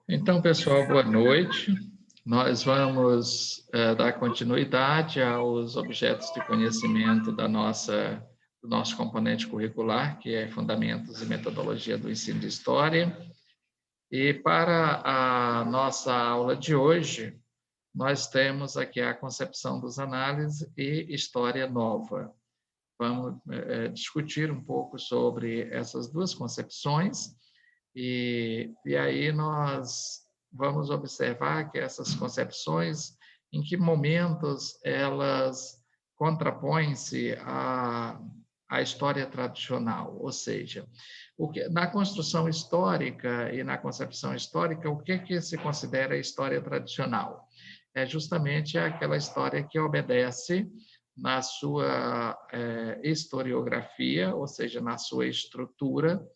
Então, pessoal, boa noite. Nós vamos dar continuidade aos objetos de conhecimento do nosso componente curricular, que é Fundamentos e Metodologia do Ensino de História. E para a nossa aula de hoje, nós temos aqui a concepção dos análises e história nova. Vamos discutir um pouco sobre essas duas concepções e aí nós vamos observar que essas concepções, em que momentos elas contrapõem-se à história tradicional, ou seja, na construção histórica e na concepção histórica, o que se considera história tradicional? É justamente aquela história que obedece na sua historiografia, ou seja, na sua estrutura,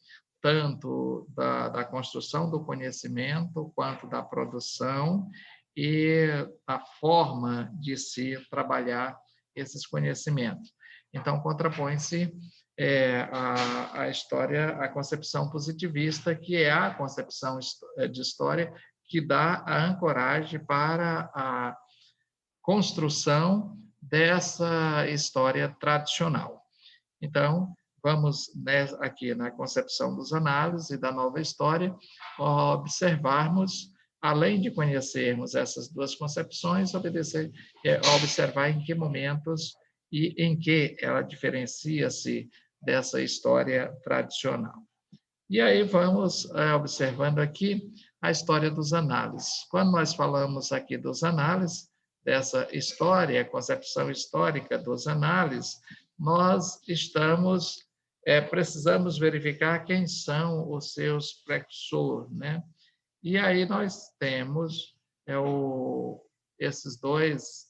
tanto da construção do conhecimento, quanto da produção e da forma de se trabalhar esses conhecimentos. Então, contrapõe-se a história, a concepção positivista, que é a concepção de história que dá a ancoragem para a construção dessa história tradicional. Então, vamos aqui na concepção dos análises e da nova história, observarmos, além de conhecermos essas duas concepções, observar em que momentos e em que ela diferencia-se dessa história tradicional. E aí vamos observando aqui a história dos análises. Quando nós falamos aqui dos análises, dessa história, concepção histórica dos análises, nós precisamos verificar quem são os seus precursores, né? E aí nós temos esses dois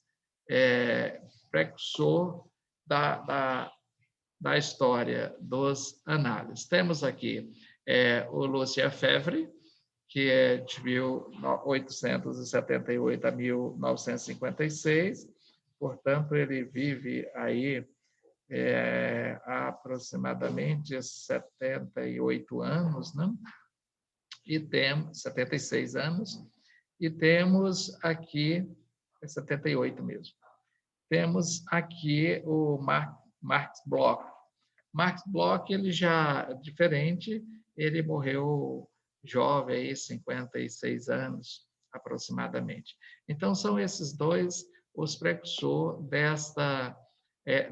precursores da história dos análises. Temos aqui o Lucien Febvre, que é de 1878 a 1956, portanto, ele vive aí há aproximadamente 78 anos, né? E temos 76 anos, e temos aqui, 78 mesmo, temos aqui o Max Bloch. Max Bloch, ele já diferente, ele morreu jovem, aí, 56 anos, aproximadamente. Então, são esses dois os precursores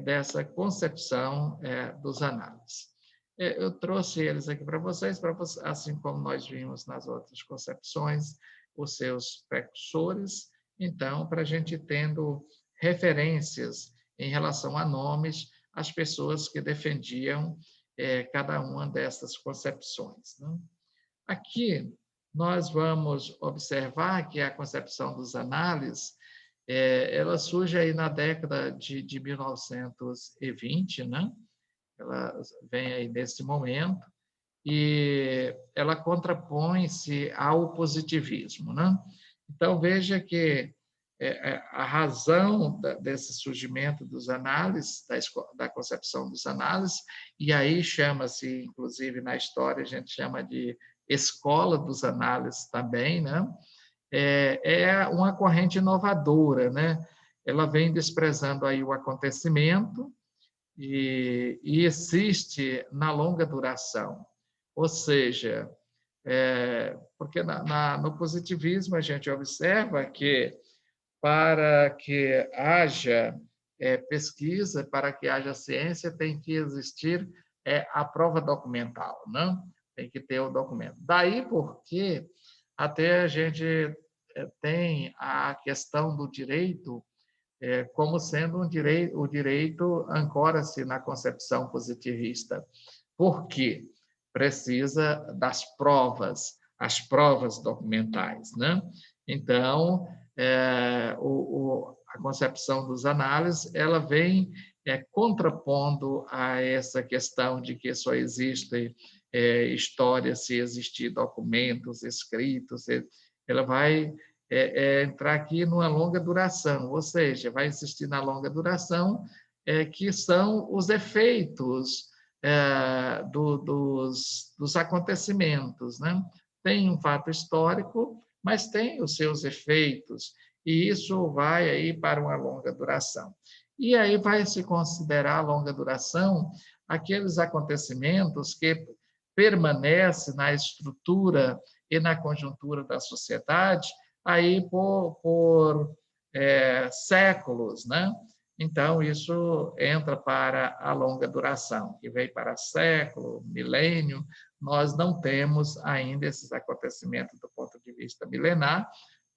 dessa concepção dos análises. Eu trouxe eles aqui para vocês, assim como nós vimos nas outras concepções, os seus precursores, então, para a gente tendo referências em relação a nomes, as pessoas que defendiam cada uma dessas concepções, né? Aqui, nós vamos observar que a concepção dos análises, ela surge aí na década de 1920, né? Ela vem aí nesse momento, e ela contrapõe-se ao positivismo, né? Então, veja que a razão desse surgimento dos análises, da concepção dos análises, e aí chama-se, inclusive na história, a gente chama de escola dos análises também, né? É uma corrente inovadora, né? Ela vem desprezando aí o acontecimento e existe na longa duração. Ou seja, porque no positivismo a gente observa que para que haja pesquisa, para que haja ciência, tem que existir a prova documental, não? Tem que ter o documento. Daí porque até a gente tem a questão do direito como sendo o direito ancora-se na concepção positivista. Por quê? Precisa das provas, as provas documentais, né? Então, a concepção dos análises, ela vem contrapondo a essa questão de que só existe história se existir documentos escritos, ela vai entrar aqui numa longa duração, ou seja, vai existir na longa duração que são os efeitos dos acontecimentos, né? Tem um fato histórico, mas tem os seus efeitos, e isso vai aí para uma longa duração. E aí vai se considerar longa duração aqueles acontecimentos que permanecem na estrutura e na conjuntura da sociedade aí por séculos, né? Então, isso entra para a longa duração, que vem para século, milênio. Nós não temos ainda esses acontecimentos do ponto de vista milenar,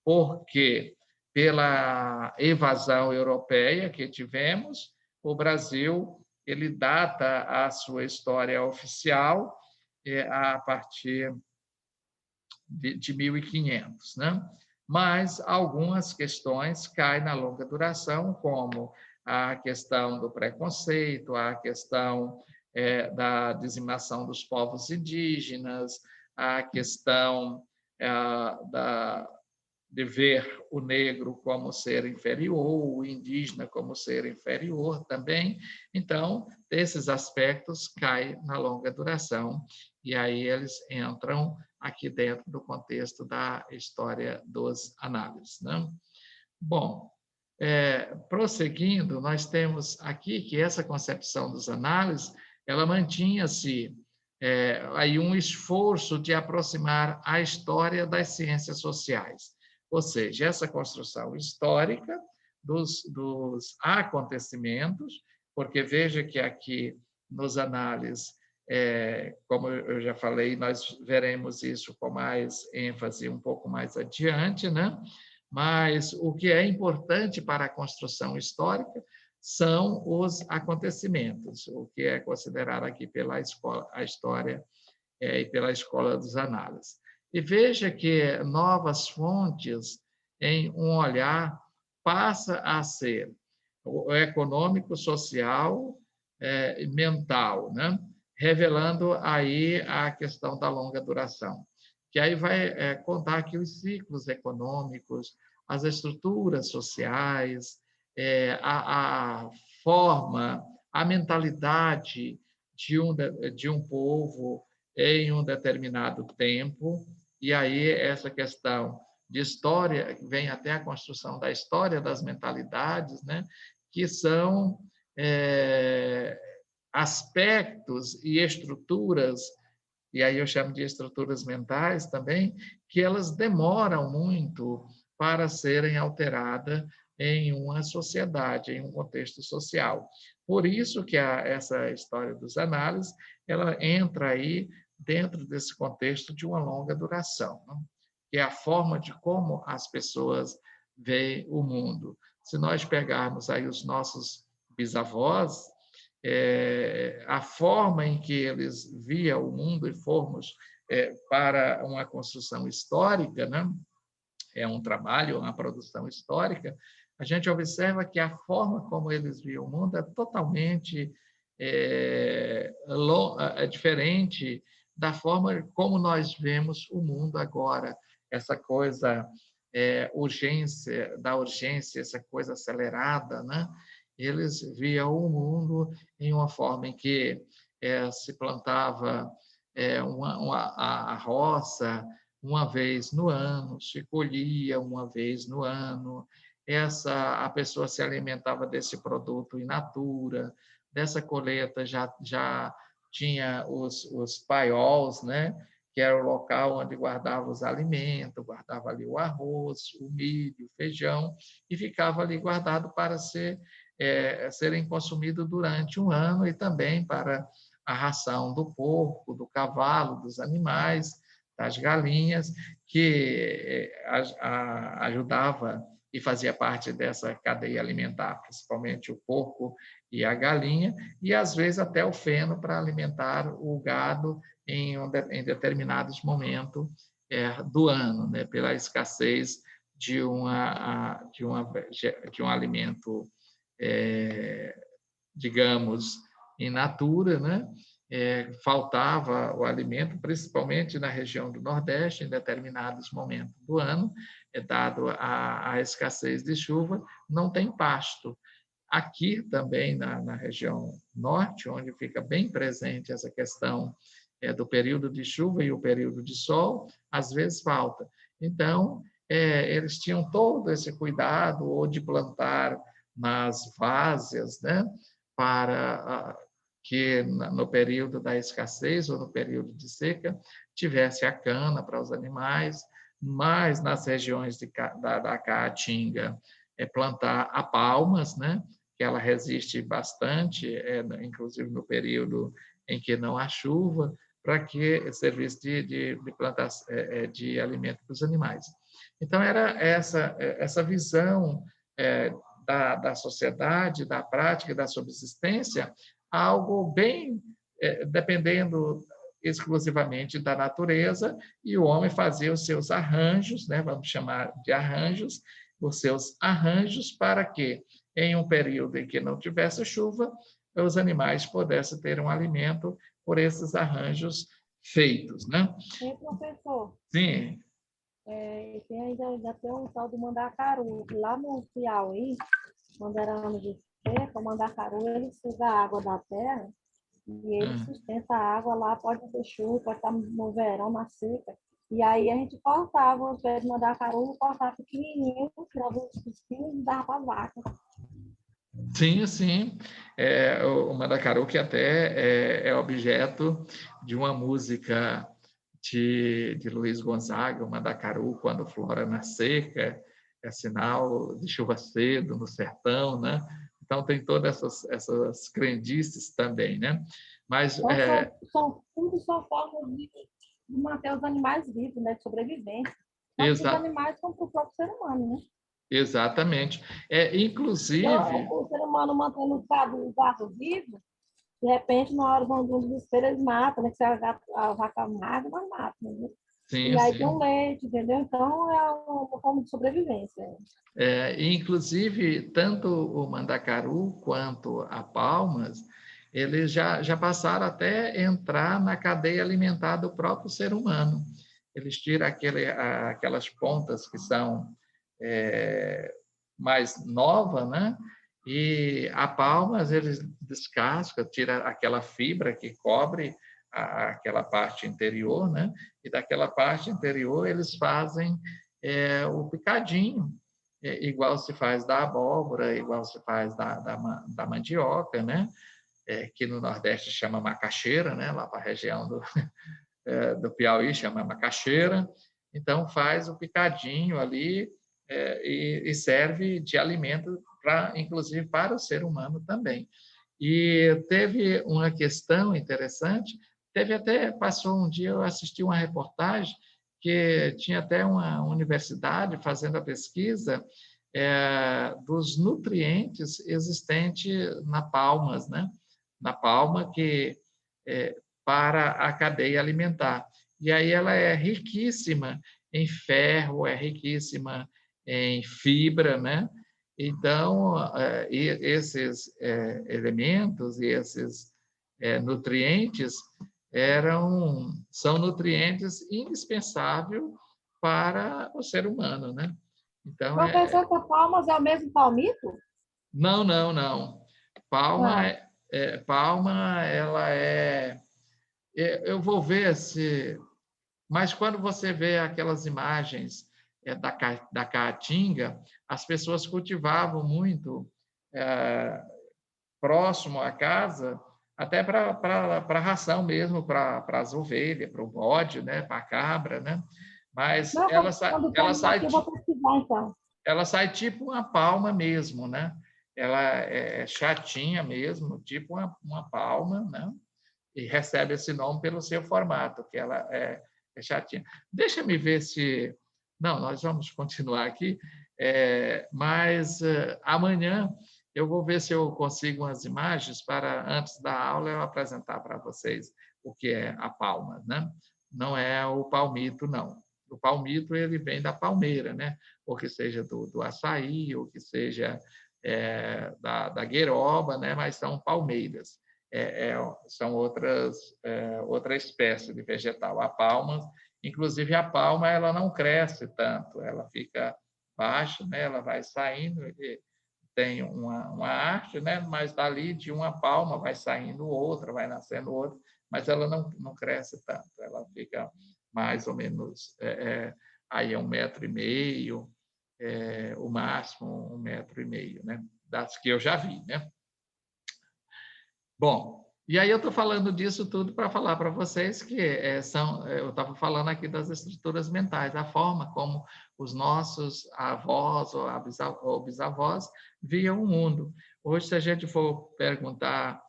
porque, pela evasão europeia que tivemos, o Brasil ele data a sua história oficial a partir de 1500, né? Mas algumas questões caem na longa duração, como a questão do preconceito, a questão da dizimação dos povos indígenas, a questão de ver o negro como ser inferior, o indígena como ser inferior também. Então, esses aspectos caem na longa duração, e aí eles entram aqui dentro do contexto da história dos análises, né? Bom, prosseguindo, nós temos aqui que essa concepção dos análises, ela mantinha-se aí um esforço de aproximar a história das ciências sociais, ou seja, essa construção histórica dos acontecimentos, porque veja que aqui nos análises, como eu já falei, nós veremos isso com mais ênfase um pouco mais adiante, né? Mas o que é importante para a construção histórica são os acontecimentos, o que é considerado aqui pela escola, a história e pela escola dos análises. E veja que novas fontes em um olhar passa a ser o econômico, social, mental, né? Revelando aí a questão da longa duração, que aí vai contar aqui os ciclos econômicos, as estruturas sociais, a forma, a mentalidade de um povo em um determinado tempo, e aí essa questão de história vem até a construção da história das mentalidades, né? Que são aspectos e estruturas, e aí eu chamo de estruturas mentais também, que elas demoram muito para serem alteradas em uma sociedade, em um contexto social. Por isso que essa história dos análises, ela entra aí dentro desse contexto de uma longa duração, né? Que é a forma de como as pessoas veem o mundo. Se nós pegarmos aí os nossos bisavós, a forma em que eles viam o mundo e formos para uma construção histórica, né? É um trabalho, uma produção histórica, a gente observa que a forma como eles viam o mundo é totalmente diferente da forma como nós vemos o mundo agora. Essa coisa da urgência, essa coisa acelerada, né? Eles viam o mundo em uma forma em que se plantava a roça uma vez no ano, se colhia uma vez no ano, a pessoa se alimentava desse produto in natura, dessa colheita já tinha os paiols, né? Que era o local onde guardava os alimentos, guardava ali o arroz, o milho, o feijão, e ficava ali guardado para serem consumidos durante um ano e também para a ração do porco, do cavalo, dos animais, das galinhas, que ajudava e fazia parte dessa cadeia alimentar, principalmente o porco e a galinha, e às vezes até o feno para alimentar o gado em determinados momentos do ano, né, pela escassez de um alimento, digamos, in natura, né? Faltava o alimento, principalmente na região do Nordeste, em determinados momentos do ano, dado a escassez de chuva, não tem pasto. Aqui também, na região norte, onde fica bem presente essa questão do período de chuva e o período de sol, às vezes falta. Então, eles tinham todo esse cuidado, ou de plantar nas várzeas, né, para que no período da escassez ou no período de seca tivesse a cana para os animais, mas nas regiões da Caatinga, plantar a palmas, né, que ela resiste bastante, inclusive no período em que não há chuva, para que serviço de plantação de alimento para os animais. Então, era essa visão da sociedade, da prática, da subsistência, algo bem dependendo exclusivamente da natureza, e o homem fazia os seus arranjos, né, vamos chamar de arranjos, os seus arranjos para que, em um período em que não tivesse chuva, os animais pudessem ter um alimento por esses arranjos feitos, né? Sim, professor. Sim. Tem ainda tem um tal do mandacaru. Lá no Piauí, quando era ano de seca, o mandacaru ele suga a água da terra e ele sustenta a água lá, pode ter chuva, pode estar no verão, na seca. E aí a gente cortava os pés de mandacaru, cortava pequenininho, tirava os espinhos e dava para a vaca. Sim, sim. O mandacaru que até é objeto de uma música de Luiz Gonzaga, o mandacaru, quando flora na seca, é sinal de chuva cedo no sertão, né? Então, tem todas essas crendices também, né? Mas, Então, tudo são formas de manter os animais vivos, né? De sobrevivência. Tanto para os animais como para o próprio ser humano, né? Exatamente. Inclusive... Então, o ser humano mantendo o gado vivo, de repente, na hora do desespero, eles matam, né? Que se a vaca magra, mas matam, né? Sim, e aí sim. tem o leite, entendeu? Então, é uma forma de sobrevivência. Inclusive, tanto o mandacaru quanto a palmas, eles já passaram até entrar na cadeia alimentar do próprio ser humano. Eles tiram aquelas pontas que são mais novas, né? E a palmas eles descascam, tira aquela fibra que cobre aquela parte interior, né? E daquela parte interior eles fazem o picadinho, igual se faz da abóbora, igual se faz da mandioca, né? Que no Nordeste chama macaxeira, né? Lá para a região do Piauí chama macaxeira. Então, faz o picadinho ali e serve de alimento, inclusive para o ser humano também. E teve uma questão interessante, passou um dia, eu assisti uma reportagem que tinha até uma universidade fazendo a pesquisa dos nutrientes existentes na palmas, né? Na palma que para a cadeia alimentar. E aí ela é riquíssima em ferro, é riquíssima em fibra, né? Então, esses elementos e esses nutrientes são nutrientes indispensáveis para o ser humano, né? Então, Professor, que palmas é o mesmo palmito? Não, não, não. Palma, palma, ela eu vou ver se... Mas quando você vê aquelas imagens da Caatinga, as pessoas cultivavam muito próximo à casa, até para ração mesmo, para as ovelhas, para o bode, né, para a cabra, né? Mas Não, quando terminar aqui, eu vou pesquisar, então. ela sai tipo uma palma mesmo, né? Ela é chatinha mesmo, tipo uma palma, né? E recebe esse nome pelo seu formato, que ela é chatinha. Deixa me ver se... Não, nós vamos continuar aqui, mas amanhã eu vou ver se eu consigo umas imagens para, antes da aula, eu apresentar para vocês o que é a palma, né? Não é o palmito, não. O palmito, ele vem da palmeira, né? Ou que seja do açaí, ou que seja da gueroba, né? Mas são palmeiras. São outra espécie de vegetal. A palma, inclusive a palma, ela não cresce tanto, ela fica baixa, né? Ela vai saindo, tem uma arte, né? Mas dali de uma palma vai saindo outra, vai nascendo outra, mas ela não cresce tanto, ela fica mais ou menos aí é 1,5 m, o máximo 1,5 m, né? Das que eu já vi, né? Bom, e aí eu estou falando disso tudo para falar para vocês que eu estava falando aqui das estruturas mentais, a forma como os nossos avós ou bisavós viam o mundo. Hoje, se a gente for perguntar,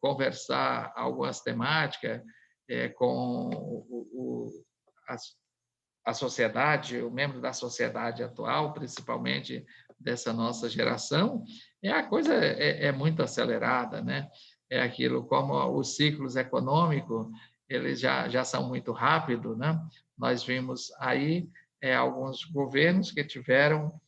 conversar algumas temáticas com a sociedade, o membro da sociedade atual, principalmente dessa nossa geração, a coisa é muito acelerada, né? É aquilo como os ciclos econômicos, eles já são muito rápidos, né? Nós vimos aí alguns governos que tiveram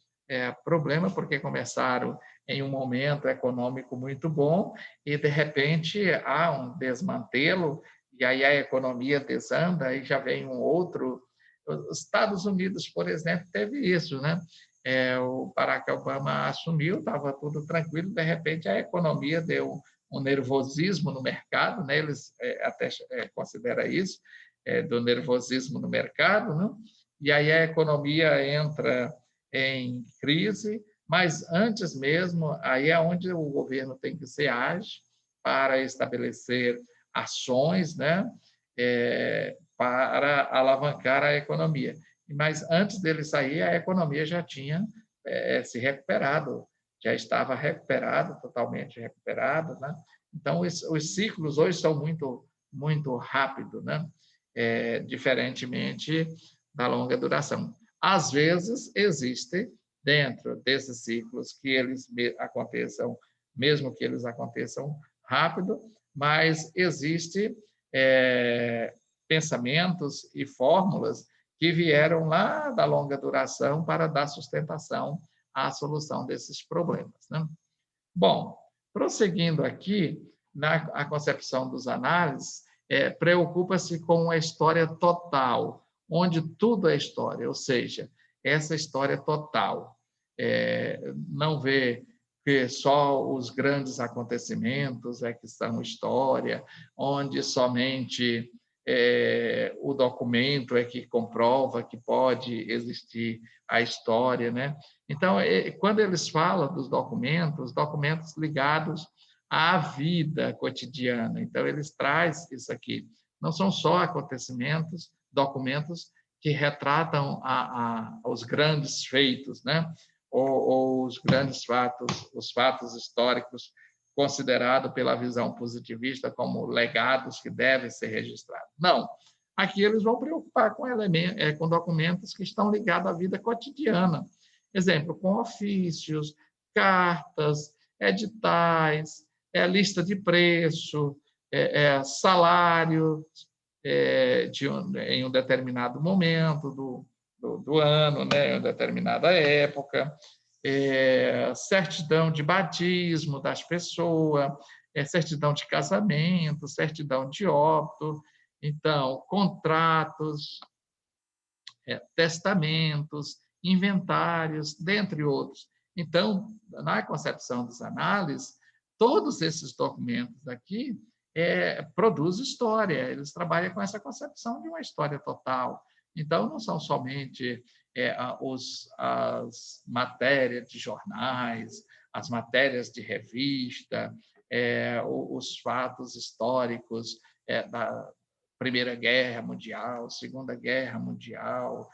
problema porque começaram em um momento econômico muito bom e, de repente, há um desmantelo e aí a economia desanda e já vem um outro. Os Estados Unidos, por exemplo, teve isso, né? O Barack Obama assumiu, estava tudo tranquilo, de repente a economia deu um nervosismo no mercado, né? Eles até consideram isso, do nervosismo no mercado, né? E aí a economia entra em crise, mas antes mesmo, aí é onde o governo tem que ser ágil para estabelecer ações, né? Para alavancar a economia. Mas antes dele sair, a economia já tinha se recuperado, já estava recuperado, totalmente recuperado, né? Então, os ciclos hoje são muito rápidos, né? Diferentemente da longa duração. Às vezes, existe dentro desses ciclos que eles aconteçam, mesmo que eles aconteçam rápido, mas existe pensamentos e fórmulas que vieram lá da longa duração para dar sustentação à solução desses problemas, né? Bom, prosseguindo aqui, a concepção dos análises preocupa-se com a história total, onde tudo é história, ou seja, essa história total. Não vê que só os grandes acontecimentos que são história, onde somente o documento que comprova que pode existir a história, né? Então, quando eles falam dos documentos ligados à vida cotidiana, então eles trazem isso aqui. Não são só acontecimentos, documentos que retratam os grandes feitos, né? Ou os grandes fatos, os fatos históricos considerados pela visão positivista como legados que devem ser registrados. Não. Aqui eles vão preocupar com documentos que estão ligados à vida cotidiana. Exemplo, com ofícios, cartas, editais, lista de preço, salário em um determinado momento do ano, né, em uma determinada época, certidão de batismo das pessoas, certidão de casamento, certidão de óbito, então, contratos, testamentos, inventários, dentre outros. Então, na concepção dos análises, todos esses documentos aqui produzem história, eles trabalham com essa concepção de uma história total. Então, não são somente as matérias de jornais, as matérias de revista, os fatos históricos da Primeira Guerra Mundial, Segunda Guerra Mundial,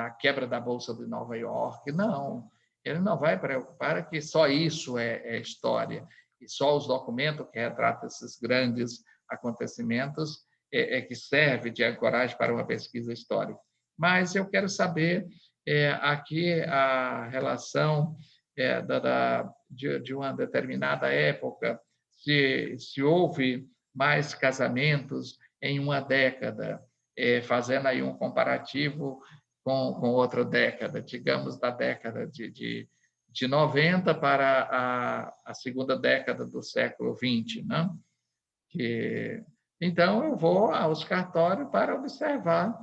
a quebra da Bolsa de Nova York. Não, ele não vai preocupar que só isso é história, e só os documentos que retratam esses grandes acontecimentos que serve de ancoragem para uma pesquisa histórica. Mas eu quero saber aqui a relação de uma determinada época, se houve mais casamentos em uma década, fazendo aí um comparativo com outra década, digamos da década de 90 para a segunda década do século XX, né? Então, eu vou aos cartórios para observar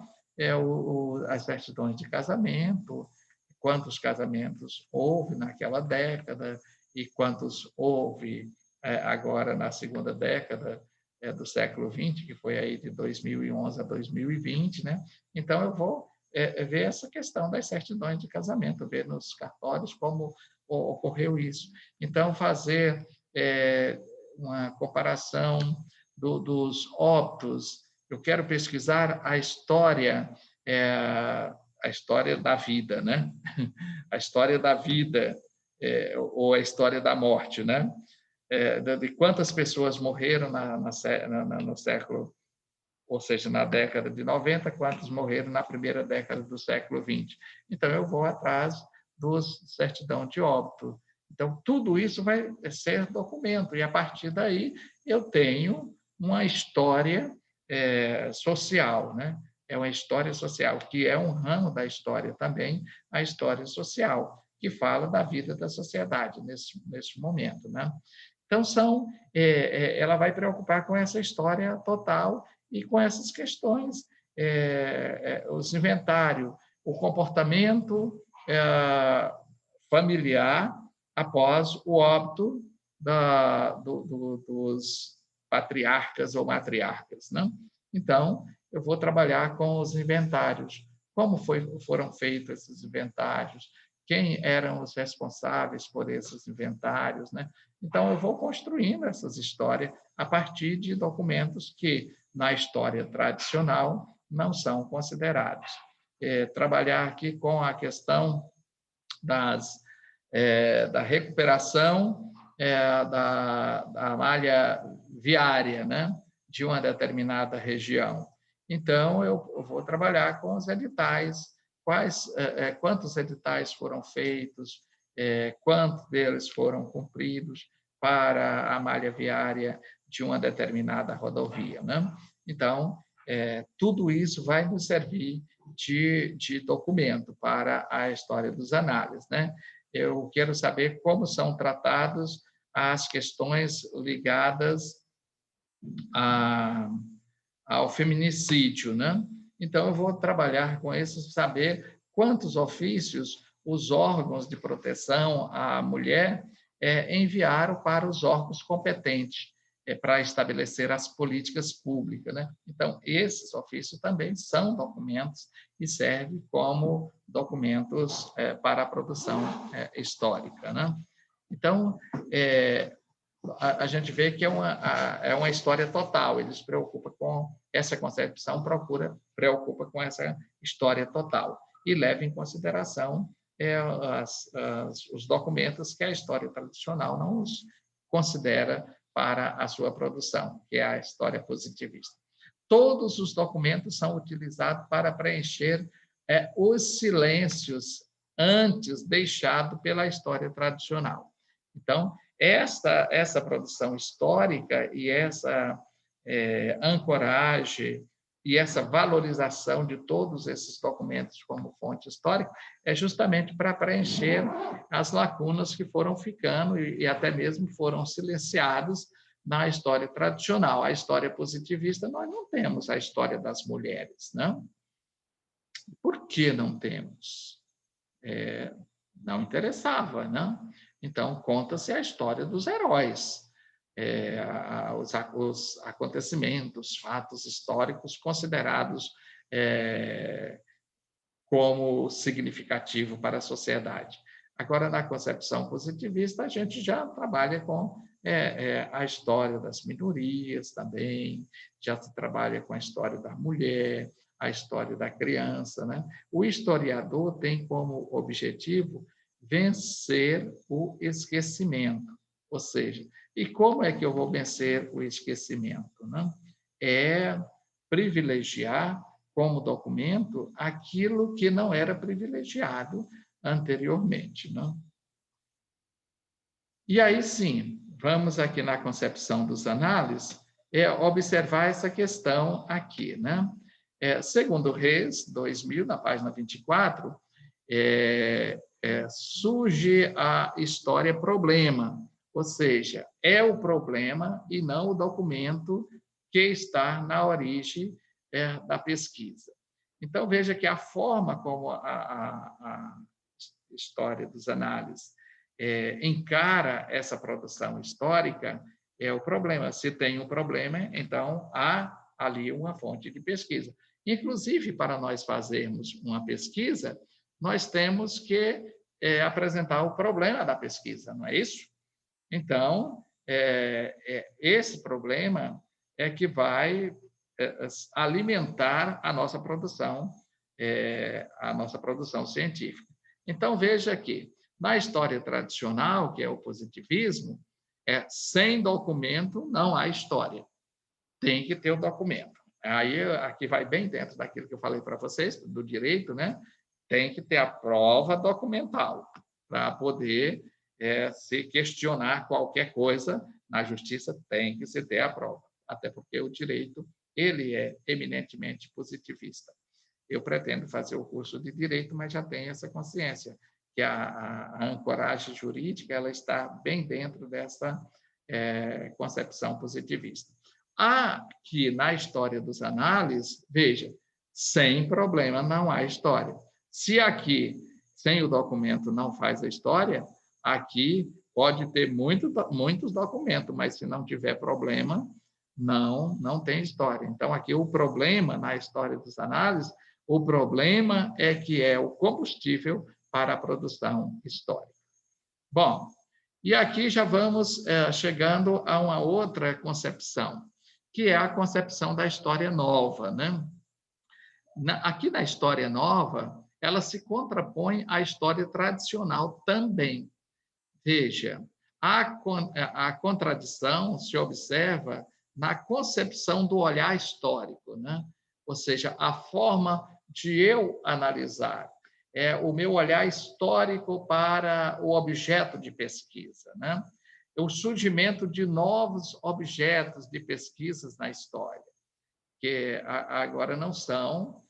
as certidões de casamento, quantos casamentos houve naquela década e quantos houve agora na segunda década do século XX, que foi aí de 2011 a 2020, né? Então, eu vou ver essa questão das certidões de casamento, ver nos cartórios como ocorreu isso. Então, fazer uma comparação dos óbitos. Eu quero pesquisar a história da vida, né? A história da vida ou a história da morte, né? De quantas pessoas morreram no século, ou seja, na década de 90, quantos morreram na primeira década do século 20. Então, eu vou atrás dos certidão de óbito. Então, tudo isso vai ser documento, e a partir daí eu tenho uma história social, né? É uma história social, que é um ramo da história também, a história social, que fala da vida da sociedade nesse momento, né? Então, ela vai preocupar com essa história total e com essas questões, os inventários, o comportamento familiar após o óbito dos patriarcas ou matriarcas, né? Então, eu vou trabalhar com os inventários. Como foram feitos esses inventários? Quem eram os responsáveis por esses inventários, né? Então, eu vou construindo essas histórias a partir de documentos que, na história tradicional, não são considerados. Trabalhar aqui com a questão da recuperação da malha viária, né, de uma determinada região. Então, eu vou trabalhar com os editais, quantos editais foram feitos, quantos deles foram cumpridos para a malha viária de uma determinada rodovia, né? Então, tudo isso vai nos servir de documento para a história dos análises, né? Eu quero saber como são tratadas as questões ligadas ao feminicídio, né? Então, eu vou trabalhar com isso, saber quantos ofícios os órgãos de proteção à mulher enviaram para os órgãos competentes para estabelecer as políticas públicas, né? Então, esses ofícios também são documentos e servem como documentos para a produção histórica, né? Então, a gente vê que é uma história total, eles preocupam com essa concepção, preocupa com essa história total e leva em consideração os documentos que a história tradicional não os considera para a sua produção, que é a história positivista. Todos os documentos são utilizados para preencher os silêncios antes deixados pela história tradicional. Então, essa produção histórica e essa ancoragem e essa valorização de todos esses documentos como fonte histórica é justamente para preencher as lacunas que foram ficando e até mesmo foram silenciadas na história tradicional. A história positivista, nós não temos a história das mulheres, não? Por que não temos? Não interessava, não? Então, conta-se a história dos heróis, os acontecimentos, fatos históricos considerados como significativo para a sociedade. Agora, na concepção positivista, a gente já trabalha com a história das minorias também, já se trabalha com a história da mulher, a história da criança, né? O historiador tem como objetivo vencer o esquecimento, ou seja, e como é que eu vou vencer o esquecimento, né? É privilegiar como documento aquilo que não era privilegiado anteriormente, não? E aí sim, vamos aqui na concepção dos análises, observar essa questão aqui, né? Segundo Reis, 2000, na página 24, surge a história problema, ou seja, é o problema e não o documento que está na origem da pesquisa. Então, veja que a forma como História dos Análises, encara essa produção histórica, é o problema. Se tem um problema, então há ali uma fonte de pesquisa. Inclusive, para nós fazermos uma pesquisa, nós temos que apresentar o problema da pesquisa, não é isso? Então, esse problema é que vai alimentar a nossa produção científica. Então, veja aqui, na história tradicional, que é o positivismo, sem documento não há história. Tem que ter o documento. Aí, aqui vai bem dentro daquilo que eu falei para vocês, do direito, né? Tem que ter a prova documental para poder se questionar qualquer coisa na justiça, tem que se ter a prova, até porque o direito ele é eminentemente positivista. Eu pretendo fazer o curso de direito, mas já tenho essa consciência que a ancoragem jurídica ela está bem dentro dessa concepção positivista. Aqui na história dos análises, veja, sem problema não há história. Se aqui, sem o documento, não faz a história, aqui pode ter muitos documentos, mas se não tiver problema, não tem história. Então, aqui o problema na história dos análises, o problema é que é o combustível para a produção histórica. Bom, e aqui já vamos chegando a uma outra concepção, que é a concepção da história nova, né? Aqui na história nova, ela se contrapõe à história tradicional também. Veja, a contradição se observa na concepção do olhar histórico, né? Ou seja, a forma de eu analisar, o meu olhar histórico para o objeto de pesquisa, né? O surgimento de novos objetos de pesquisas na história, que agora não são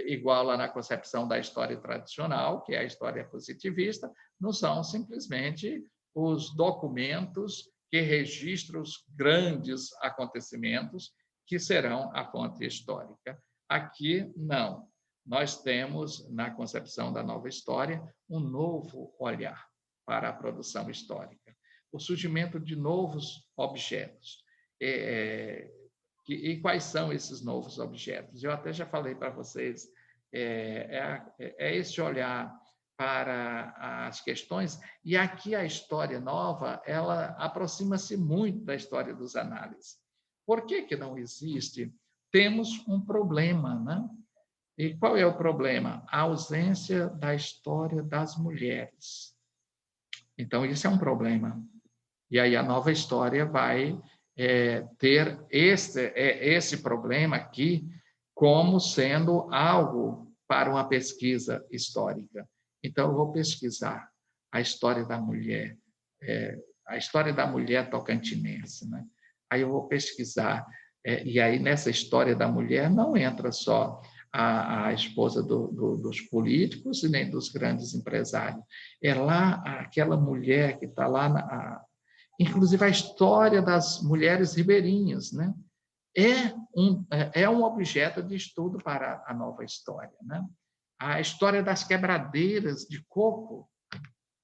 igual lá na concepção da história tradicional, que é a história positivista, não são simplesmente os documentos que registram os grandes acontecimentos que serão a fonte histórica. Aqui, não. Nós temos, na concepção da nova história, um novo olhar para a produção histórica. O surgimento de novos objetos. E quais são esses novos objetos? Eu até já falei para vocês, esse olhar para as questões, e aqui a história nova, ela aproxima-se muito da história dos análises. Por que não existe? Temos um problema, né? E qual é o problema? A ausência da história das mulheres. Então, isso é um problema. E aí a nova história vai ter esse problema aqui como sendo algo para uma pesquisa histórica. Então, eu vou pesquisar a história da mulher, tocantinense, né? Aí eu vou pesquisar, e aí nessa história da mulher não entra só a esposa dos políticos e nem dos grandes empresários. É lá aquela mulher que está lá, inclusive a história das mulheres ribeirinhas, né? É um objeto de estudo para a nova história, né? A história das quebradeiras de coco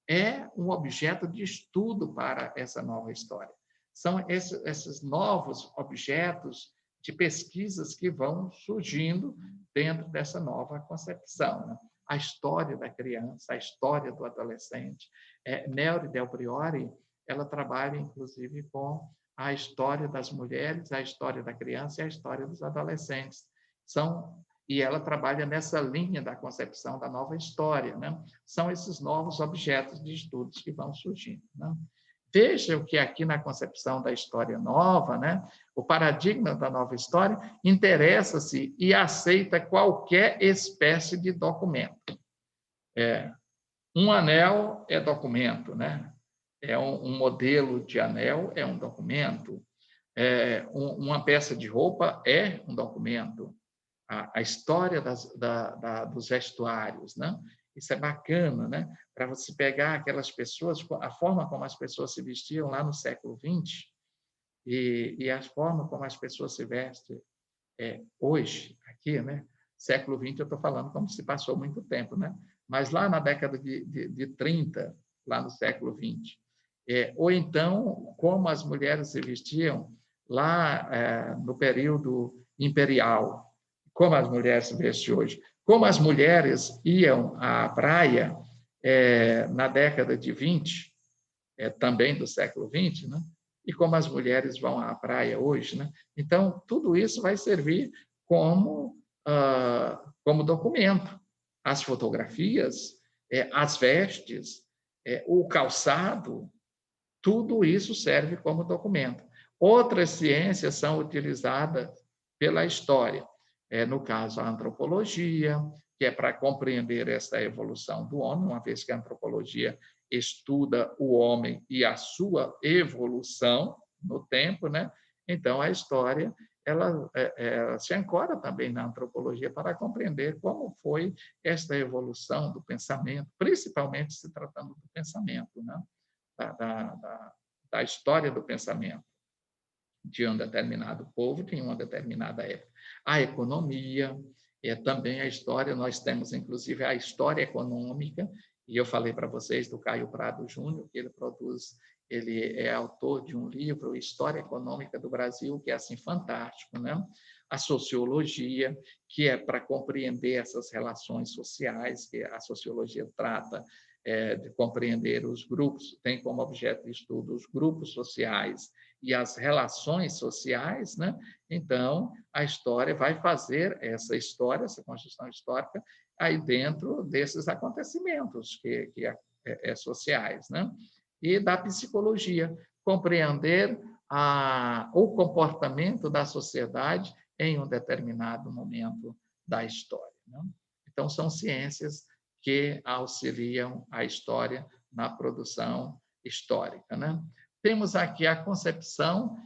é um objeto de estudo para essa nova história. São esses novos objetos de pesquisas que vão surgindo dentro dessa nova concepção, né? A história da criança, a história do adolescente. Neuri Del Priore, ela trabalha, inclusive, com a história das mulheres, a história da criança e a história dos adolescentes. E ela trabalha nessa linha da concepção da nova história, né? São esses novos objetos de estudos que vão surgindo, né? Veja o que aqui na concepção da história nova, né? O paradigma da nova história interessa-se e aceita qualquer espécie de documento. Um anel é documento, né? Um modelo de anel é um documento. Uma peça de roupa é um documento. A história dos vestuários, né? Isso é bacana, né? Para você pegar aquelas pessoas, a forma como as pessoas se vestiam lá no século XX e a forma como as pessoas se vestem hoje, aqui, né? Século XX, eu estou falando como se passou muito tempo, né? mas lá na década de 30, lá no século XX. Ou então, como as mulheres se vestiam lá no período imperial, como as mulheres se vestem hoje. Como as mulheres iam à praia na década de 20, também do século 20, né? E como as mulheres vão à praia hoje, né? Então, tudo isso vai servir como documento. As fotografias, as vestes, o calçado, tudo isso serve como documento. Outras ciências são utilizadas pela história. No caso, a antropologia, que é para compreender essa evolução do homem, uma vez que a antropologia estuda o homem e a sua evolução no tempo, né? Então, a história ela se ancora também na antropologia para compreender como foi esta evolução do pensamento, principalmente se tratando do pensamento, né? Da história do pensamento de um determinado povo, de uma determinada época. A economia, também a história, nós temos, inclusive, a história econômica, e eu falei para vocês do Caio Prado Júnior, que ele é autor de um livro, História Econômica do Brasil, que é assim fantástico, né? A sociologia, que é para compreender essas relações sociais, que a sociologia trata de compreender os grupos, tem como objeto de estudo os grupos sociais e as relações sociais, né? Então, a história vai fazer essa história, essa construção histórica, aí dentro desses acontecimentos que sociais, né? E da psicologia, compreender o comportamento da sociedade em um determinado momento da história, né? Então, são ciências que auxiliam a história na produção histórica, né? Temos aqui a concepção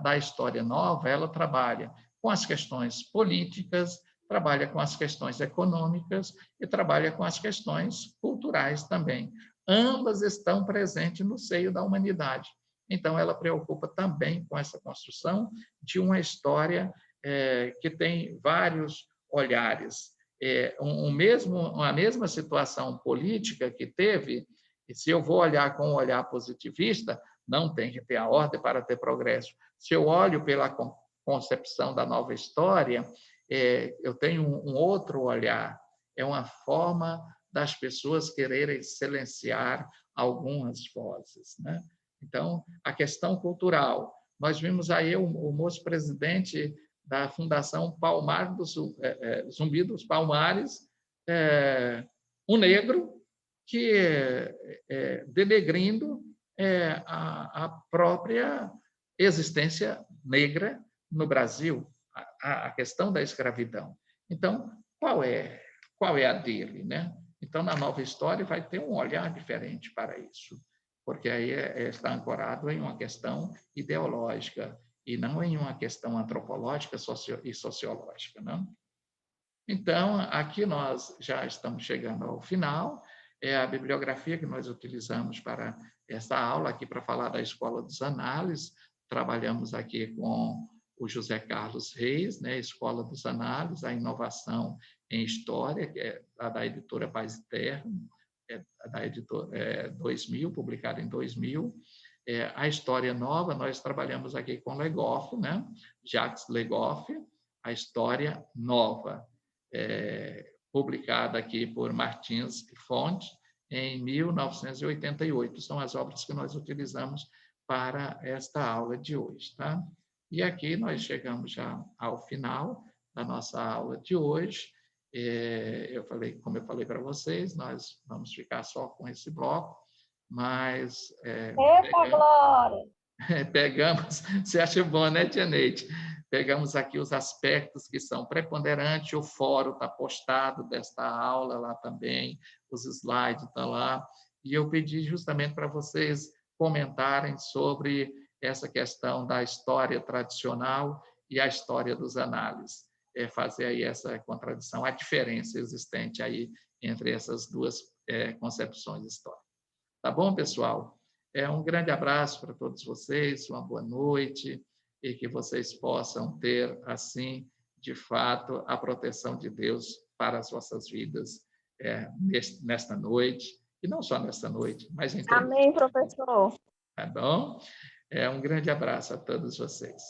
da história nova, ela trabalha com as questões políticas, trabalha com as questões econômicas e trabalha com as questões culturais também. Ambas estão presentes no seio da humanidade. Então, ela preocupa também com essa construção de uma história que tem vários olhares. Uma mesma situação política que teve, e se eu vou olhar com um olhar positivista, não tem que ter a ordem para ter progresso. Se eu olho pela concepção da nova história, eu tenho um outro olhar. É uma forma das pessoas quererem silenciar algumas vozes, né? Então, a questão cultural. Nós vimos aí o moço presidente da Fundação Palmar Zumbi dos Palmares, um negro que denegrindo a própria existência negra no Brasil, a questão da escravidão. Então, qual é a dele, né? Então, na nova história vai ter um olhar diferente para isso, porque aí está ancorado em uma questão ideológica e não em uma questão antropológica e sociológica, não? Então, aqui nós já estamos chegando ao final. É a bibliografia que nós utilizamos para essa aula, aqui para falar da Escola dos Análises. Trabalhamos aqui com o José Carlos Reis, né, Escola dos Análises, a inovação em História, que é a da editora Paz e Terra, da editora 2000, publicada em 2000. A História Nova, nós trabalhamos aqui com Legoff, né, Jacques Legoff, a História Nova, publicada aqui por Martins e Fonte, em 1988. São as obras que nós utilizamos para esta aula de hoje, tá? E aqui nós chegamos já ao final da nossa aula de hoje. Como eu falei para vocês, nós vamos ficar só com esse bloco, mas Eita, Glória! Pegamos, você acha bom, né, Tia Neide? Pegamos aqui os aspectos que são preponderantes, o fórum está postado desta aula lá também, os slides estão lá, e eu pedi justamente para vocês comentarem sobre essa questão da história tradicional e a história dos análises, fazer aí essa contradição, a diferença existente aí entre essas duas concepções históricas. Tá bom, pessoal? Um grande abraço para todos vocês, uma boa noite, e que vocês possam ter, assim, de fato, a proteção de Deus para as vossas vidas nesta noite, e não só nesta noite, mas em todo Amém, professor. Tá bom? Um grande abraço a todos vocês.